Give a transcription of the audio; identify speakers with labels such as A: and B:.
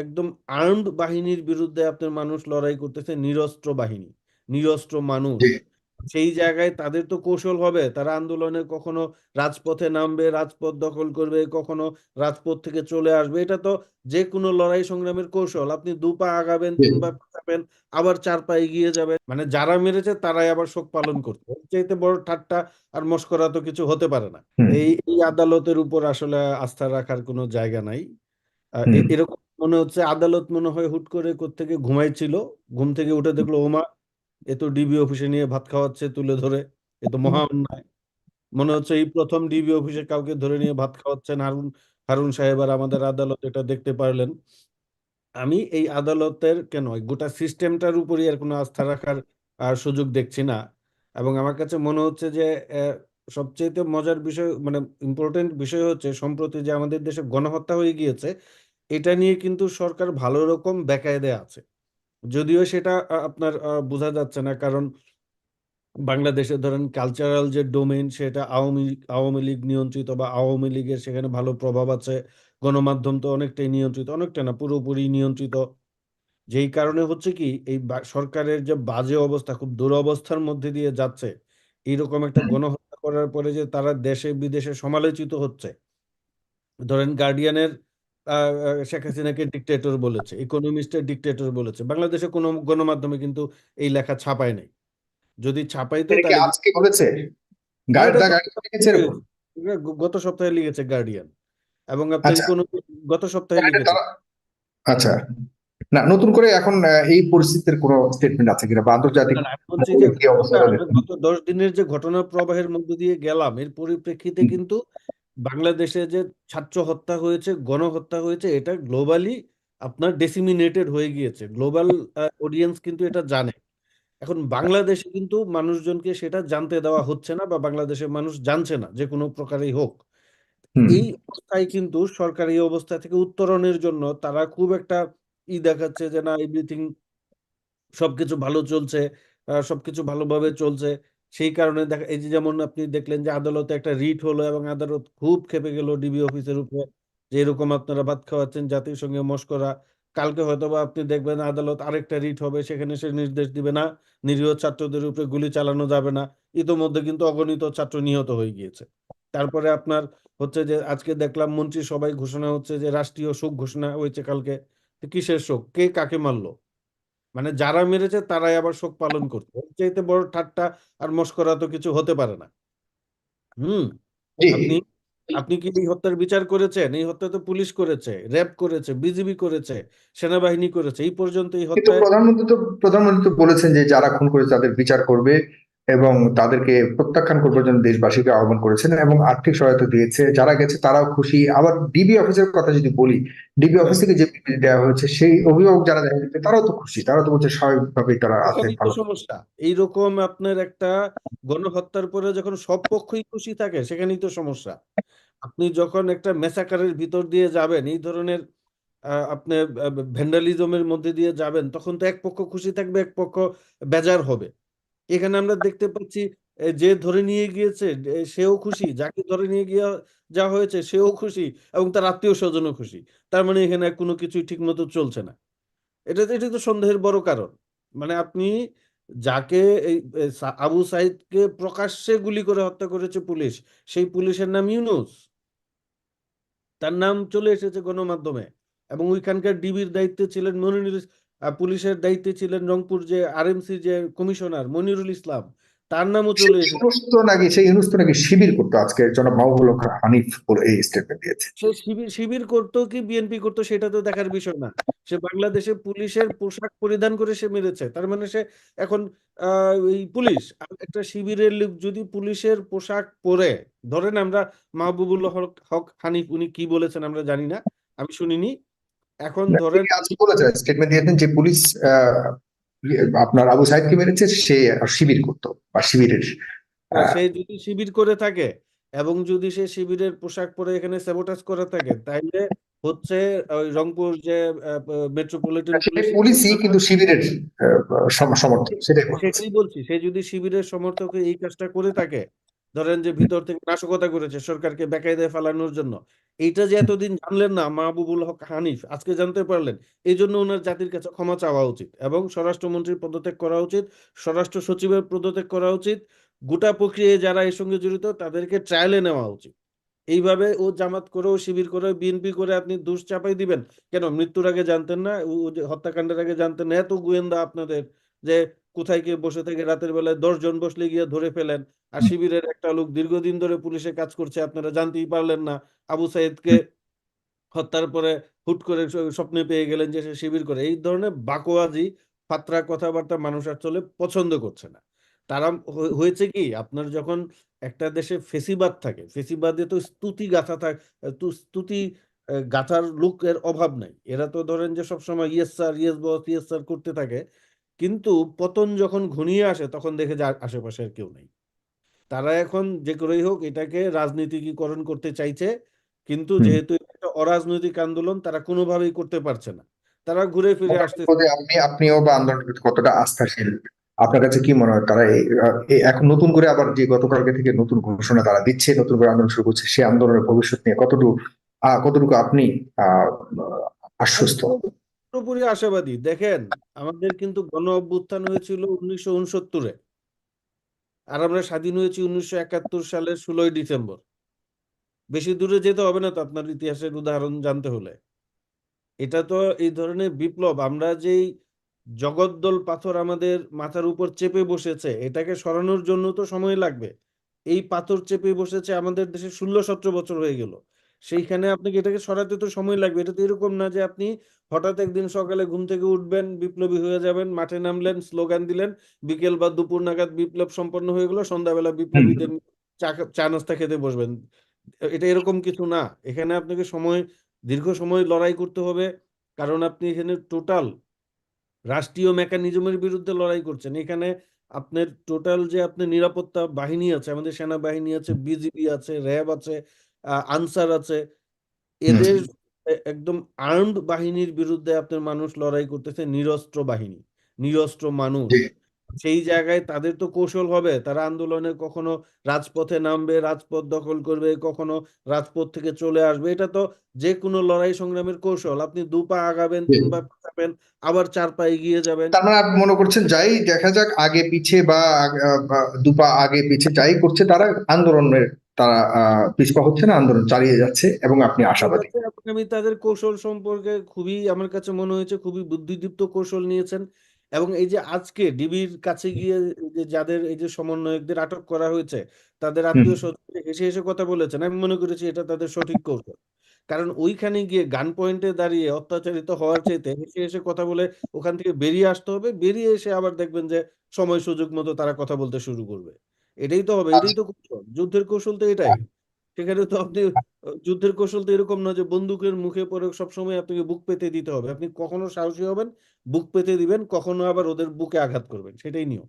A: একদম আর্মড বাহিনীর বিরুদ্ধে আপনার মানুষ লড়াই করতেছে, নিরস্ত্র বাহিনী, নিরস্ত্র মানুষ।
B: জি
A: সেই জায়গায় তাদের তো কৌশল হবে, তারা আন্দোলনে কখনো রাজপথে নামবে, রাজপথ দখল করবে, কখনো রাজপথ থেকে চলে আসবে। এটা তো যে কোনো লড়াই সংগ্রামের কৌশল। আপনি 2 পা আগাবেন,
B: জি
A: 3 পা পিছাবেন, আবার 4 পা এগিয়ে যাবেন। মানে যারা মেরেছে তারাই আবার শোক পালন করছে। এর চাইতে বড় ঠাট্টা আর মশকরা তো কিছু হতে পারে না।
B: হুম
A: এই আদালতের উপর আসলে আস্থা রাখার কোনো জায়গা নাই।
B: হুম
A: এরকম মনে হচ্ছে আদালত মনে হয় হুট করে কোত্থেকে ঘুমাইছিল, ঘুম থেকে উঠে দেখলো ওমা, এ তো ডিবি অফিসে নিয়ে ভাত খাওয়াচ্ছে তুলে ধরে, এ তো মহা অন্যায়। মনে হচ্ছে এই প্রথম ডিবি অফিসে কাউকে ধরে নিয়ে ভাত খাওয়াচ্ছেন হারুন হারুন সাহেব, আর আমাদের আদালত এটা দেখতে পারলেন। আমি এই আদালতের কেন এই গোটা সিস্টেমটার উপরই আর কোনো আস্থা রাখার সুযোগ দেখছি না। এবং আমার কাছে মনে হচ্ছে যে সবচেয়ে মজার বিষয়, মানে ইম্পর্টেন্ট বিষয় হচ্ছে সম্প্রতি যে আমাদের দেশে গণহত্যা হয়ে গিয়েছে, এটা নিয়ে কিন্তু সরকার ভালো রকম বেকায়দে আছে। যদিও সেটা আপনার বোঝা যাচ্ছে না, কারণ বাংলাদেশে ধরেন কালচারাল যে ডোমেইন সেটা আওয়ামী লীগ নিয়ন্ত্রিত, বা আওয়ামী লীগের সেখানে ভালো প্রভাব আছে। গণমাধ্যম তো অনেকটাই নিয়ন্ত্রিত, অনেকটা না পুরোপুরি নিয়ন্ত্রিত। যেই কারণে হচ্ছে কি এই সরকারের যে বাজে অবস্থা, খুব দুরবস্থার মধ্যে দিয়ে যাচ্ছে, এইরকম একটা গণহত্যা করার পরে যে তারা দেশে বিদেশে সমালোচিত হচ্ছে। ধরেন গার্ডিয়ানের শেখ হাসিনাকে ডিক্টেটর বলেছে, ইকোনমিস্টের ডিক্টেটর বলেছে, বাংলাদেশে কোনো গণমাধ্যমে কিন্তু এই লেখা ছাপায় নাই। যদি ছাপাইতো
B: এটা কি
A: তাহলে
B: আজকে বলেছে?
A: হ্যাঁ, এটা
B: দ্য
A: তো
B: গার্ডিয়ান লিখেছে এরকম?
A: গত সপ্তাহে লিখেছে গার্ডিয়ান, এবং আপনার
B: আচ্ছা,
A: ইকোনমি গত সপ্তাহে
B: তাহলে
A: লিখেছে।
B: তারা আচ্ছা, না নতুন করে এখন এই পরিস্থিতির কোনো স্টেটমেন্ট আছে কিনা বা আন্তর্জাতিক
A: না, না, আমি বলছি যে
B: মহলে কি অবস্থা
A: আমরা
B: রয়েছে?
A: গত 10 দিনের যে ঘটনা প্রবাহের মধ্যে দিয়ে গেলাম, এর পরিপ্রেক্ষিতে কিন্তু বাংলাদেশে যে ছাত্র হত্যা হয়েছে, গণহত্যা হয়েছে, এটা গ্লোবালি আপনার ডেসিমিনেটেড হয়ে গিয়েছে। গ্লোবাল অডিয়েন্স কিন্তু এটা জানে। এখন বাংলাদেশে কিন্তু মানুষজনকে সেটা জানতে দেওয়া হচ্ছে না, বা বাংলাদেশের মানুষ জানছে না, যে কোনো প্রকারেই হোক।
B: হুম
A: এই অবস্থায় কিন্তু সরকার এই অবস্থা থেকে উত্তরণের জন্য তারা খুব একটা দেখাচ্ছে যে না, এভরিথিং সবকিছু ভালো চলছে, সবকিছু ভালোভাবে চলছে। সেই কারণে দেখা, এই যে যেমন আপনি দেখলেন যে আদালতে একটা রিট হলো, এবং আদালত খুব ক্ষেপে গেল ডিবি অফিসের উপরে, যে এরকম আপনারা ভাত খাওয়াচ্ছেন, জাতির সঙ্গে মশকরা। কালকে হয়তোবা আপনি দেখবেন আদালত আরেকটা রিট হবে, সেখানে সে নির্দেশ দিবে না, নিরীহ ছাত্রদের উপরে গুলি চালানো যাবে না। ইতোমধ্যে কিন্তু অগণিত ছাত্র নিহত হয়ে গিয়েছে। তারপরে আপনার হচ্ছে যে আজকে দেখলাম মন্ত্রিসভায় ঘোষণা হচ্ছে যে রাষ্ট্রীয় শোক ঘোষণা হয়েছে কালকে। তো কিসের শোক, কে কাকে মারলো? মানে যারা মেরেছে তারাই আবার শোক পালন করছে। এর চাইতে বড় ঠাট্টা আর মশকরা তো কিছু হতে পারে না। হুম।
B: জি।
A: আপনি আপনি কি এই হত্যার বিচার করেছেন? এই হত্যা তো পুলিশ করেছে, র্যাব করেছে, বিজিবি করেছে, সেনাবাহিনী করেছে। এই পর্যন্ত এই
B: কিন্তু
A: হত্যায়
B: প্রধানমন্ত্রী তো বলেছেন যে যারা খুন করেছে তাদের বিচার করবে এবং তাদেরকে প্রত্যাখ্যান করবার জন্য দেশবাসীকে আহ্বান করেছেন এবং আর্থিক সহায়তা দিয়েছে। যারা গেছে তারাও খুশি। আবার ডিবি অফিসের কথা যদি বলি, ডিবি অফিস থেকে যে বিবৃতি দেওয়া হয়েছে সেই অভিভাবক যারা দেখা গেছে তারাও তো খুশি, তারাও তো বলছে স্বাভাবিকভাবেই তারা আছে
A: এখানেই তো
B: ভালো।
A: সমস্যা। এইরকম আপনার একটা গণহত্যার পরে যখন সব পক্ষই খুশি থাকে, সেখানেই তো সমস্যা। আপনি যখন একটা মেসাকারের ভিতর দিয়ে যাবেন, এই ধরনের আপনি ভ্যান্ডালিজমের মধ্যে দিয়ে যাবেন, তখন তো এক পক্ষ খুশি থাকবে, এক পক্ষ বেজার হবে। এখানে আমরা দেখতে পাচ্ছি যে ধরে নিয়ে গিয়েছে সেও খুশি, যাকে ধরে নিয়ে গিয়ে যা হয়েছে সেও খুশি, এবং তার আত্মীয় স্বজনও খুশি। তার মানে এখানে কোনো কিছুই ঠিক মতো চলছে না। এটা তো সন্দেহের বড় কারণ। মানে আপনি যাকে এই আবু সাইদকে প্রকাশ্যে গুলি করে হত্যা করেছে পুলিশ, সেই পুলিশের নাম ইউনূস, তার নাম চলে এসেছে গণমাধ্যমে। এবং ওইখানকার ডিবির দায়িত্বে ছিলেন পুলিশের দায়িত্বে ছিলেন রংপুর যে আরএমসি যে কমিশনার মনিরুল ইসলাম, তার নামও চলে এসেছে।
B: সেই ইউনুস তো নাকি শিবির করতো, আজকে জনাব মাহবুবুল হক হানিফ এই স্টেটমেন্ট দিয়েছে।
A: সে শিবির শিবির করতো কি বিএনপি করতো সেটা তো দেখার বিষয় না। সে বাংলাদেশে পুলিশের পোশাক পরিধান করে সে মেরেছে, তার মানে সে এখন এই পুলিশ। আর একটা শিবিরের লোক যদি পুলিশের পোশাক পরে, ধরেন আমরা মাহবুবুল হক হক হানিফ উনি কি বলেছেন আমরা জানি না, আমি শুনিনি। এখন ধরেন
B: তিনি আজকে বলেছেন, স্টেটমেন্ট দিয়েছেন যে পুলিশ আপনার আবু সাইদকে মেরেছে, সে শিবির করতো বা শিবিরের
A: সে যদি শিবির করে থাকে, এবং যদি সে শিবিরের পোশাক পরে এখানে স্যাবোটাজ করে থাকে, তাইলে হচ্ছে ওই রংপুর যে মেট্রোপলিটন
B: সে
A: পুলিশ।
B: পুলিশই কিন্তু শিবিরের
A: হ্যাঁ,
B: সমর্থক, সেটাই বলতেছে।
A: সেটাই বলছি, সে যদি শিবিরের সমর্থক হয়ে এই কাজটা করে থাকে, ধরেন যে ভিতর থেকে নাশকতা করেছে সরকারকে বেকায়দায় ফেলানোর জন্য। এইটা যে এতদিন জানলেন না মাহবুবুল হক হানিফ, আজকে জানতে পারলেন। এই জন্য ওনার জাতির কাছে ক্ষমা চাওয়া উচিত এবং স্বরাষ্ট্রমন্ত্রীর পদত্যাগ করা উচিত, স্বরাষ্ট্র সচিবের পদত্যাগ করা উচিত, গোটা প্রক্রিয়ায় যারা এর সঙ্গে জড়িত তাদেরকে ট্রায়ালে নেওয়া উচিত। এইভাবে ও জামাত করে, ও শিবির করে, বিএনপি করে আপনি দোষ চাপাই দিবেন কেন? মৃত্যুর আগে জানতেন না? ও যে হত্যাকাণ্ডের আগে জানতেন না? এত গোয়েন্দা আপনাদের যে কোথায় কে বসে থেকে রাতের বেলায় 10 জন বসলে গিয়ে ধরে ফেলেন। আর শিবিরের একটা লোক দীর্ঘদিন ধরে পুলিশে কাজ করছে, আপনারা জানতেই পারলেন না। আবু সাইদকে হত্যার পরে হুট করে স্বপ্নে পেয়ে গেলেন যে সে শিবির করে। এই ধরনের বাকোয়াজি ফাত্রা কথাবার্তা মানুষ আসলে পছন্দ করছে না। তারা হয়েছে কি, আপনার যখন একটা দেশে ফেসিবাদ থাকে, ফেসিবাদে তো স্তুতি গাথা থাকে, স্তুতি গাথার লোকের অভাব নাই। এরা তো ধরেন যে সবসময় yes sir, yes boss, yes sir করতে থাকে। কিন্তু পতন যখন ঘনিয়ে আসে তখন দেখে যে আশেপাশে আর কেউ নেই। তারা এখন যে করেই হোক এটাকে রাজনীতিকীকরণ করতে চাইছে, কিন্তু
B: হুম।
A: যেহেতু এটা একটা অরাজনৈতিক আন্দোলন তারা কোনোভাবেই করতে পারছে না। তারা ঘুরে ফিরে
B: মোটামুটি
A: আসতেছে।
B: বোধহয় আপনিও বা আন্দোলনের প্রতি কতটা আস্থাশীল? আপনার কাছে কি মনে হয় তারা এখন নতুন করে আবার যে গতকালকে থেকে নতুন ঘোষণা তারা দিচ্ছে, নতুন করে আন্দোলন শুরু করছে, সেই আন্দোলনের ভবিষ্যৎ নিয়ে কতটুকু আপনি আহ
A: আমি
B: আশ্বস্ত?
A: পুরোপুরি আশাবাদী। দেখেন, আমাদের কিন্তু গণ অভ্যুত্থান হয়েছিল 1969-এ, আর আমরা স্বাধীন হয়েছি 1971 সালের 16ই ডিসেম্বর। বেশি দূরে যেতে হবে না তো আপনার ইতিহাসের উদাহরণ জানতে হলে। এটা তো এই ধরনের বিপ্লব, আমরা যেই জগদ্দল পাথর আমাদের মাথার উপর চেপে বসেছে এটাকে সরানোর জন্য তো সময় লাগবে। এই পাথর চেপে বসেছে আমাদের দেশে 16-17 বছর হয়ে গেল। সেইখানে আপনাকে এটাকে সরাতে তো সময় লাগবে। এটা তো এরকম না যে আপনি হঠাৎ একদিন সকালে ঘুম থেকে উঠবেন, বিপ্লবী হয়ে যাবেন, মাঠে নামলেন, স্লোগান দিলেন, বিকেল বা দুপুর নাগাদ বিপ্লব সম্পন্ন হয়ে গেল, সন্ধ্যাবেলা
B: হুম।
A: বিপ্লবীদের চা নাস্তা খেতে বসবেন। এটা এরকম কিছু না। এখানে আপনাকে দীর্ঘ সময় লড়াই করতে হবে। কারণ আপনি এখানে টোটাল রাষ্ট্রীয় মেকানিজমের বিরুদ্ধে লড়াই করছেন। এখানে আপনার টোটাল যে আপনার নিরাপত্তা বাহিনী আছে, আমাদের সেনাবাহিনী আছে, বিজিবি আছে, র্যাব আছে, আনসার আছে,
B: হুম।
A: এদের একদম আর্মড বাহিনীর বিরুদ্ধে আপনার মানুষ লড়াই করতেছে, নিরস্ত্র বাহিনী, নিরস্ত্র মানুষ।
B: জি।
A: সেই জায়গায় তাদের তো কৌশল হবে, তারা আন্দোলনে কখনো রাজপথে নামবে, রাজপথ দখল করবে, কখনো রাজপথ থেকে চলে আসবে। এটা তো যে কোনো লড়াই সংগ্রামের কৌশল। আপনি 2 পা আগাবেন,
B: জি।
A: 3 পা পিছাবেন, আবার 4 পা এগিয়ে যাবেন।
B: তার মানে আপনি মনে করছেন যাই দেখা যাক আগে পিছে বা দুপা আগে পিছে যাই করছে তারা আন্দোলনের, তারা পিছপা হচ্ছে না, আন্দোলন চালিয়ে যাচ্ছে এবং আপনি
A: চালিয়ে
B: আশাবাদী?
A: যাচ্ছে এবং আমি তাদের কৌশল সম্পর্কে খুবই, আমার কাছে মনে হয়েছে খুবই বুদ্ধিদীপ্ত কৌশল নিয়েছেন। এবং এই যে আজকে ডিবির কাছে গিয়ে এই যে যাদের এই যে সমন্বয়কদের আটক করা হয়েছে, তাদের
B: হুম।
A: আত্মীয় স্বজন হেসে হেসে কথা বলেছেন, আমি মনে করেছি এটা তাদের সঠিক কৌশল। কারণ ওইখানে গিয়ে গান পয়েন্টে দাঁড়িয়ে অত্যাচারিত হওয়ার চাইতে হেসে হেসে কথা বলে ওখান থেকে বেরিয়ে আসতে হবে। বেরিয়ে এসে আবার দেখবেন যে সময় সুযোগ মতো তারা কথা বলতে শুরু করবে। এটাই তো হবে, এটাই
B: আচ্ছা।
A: তো কৌশল, যুদ্ধের কৌশল তো এটাই। সেখানে তো আপনি যুদ্ধের কৌশল তো এরকম না যে বন্দুকের মুখে পড়ে সবসময় আপনাকে বুক পেতে দিতে হবে। আপনি কখনো সাহসী হবেন, বুক পেতে দিবেন, কখনো আবার ওদের বুকে আঘাত করবেন, সেটাই নিয়ম।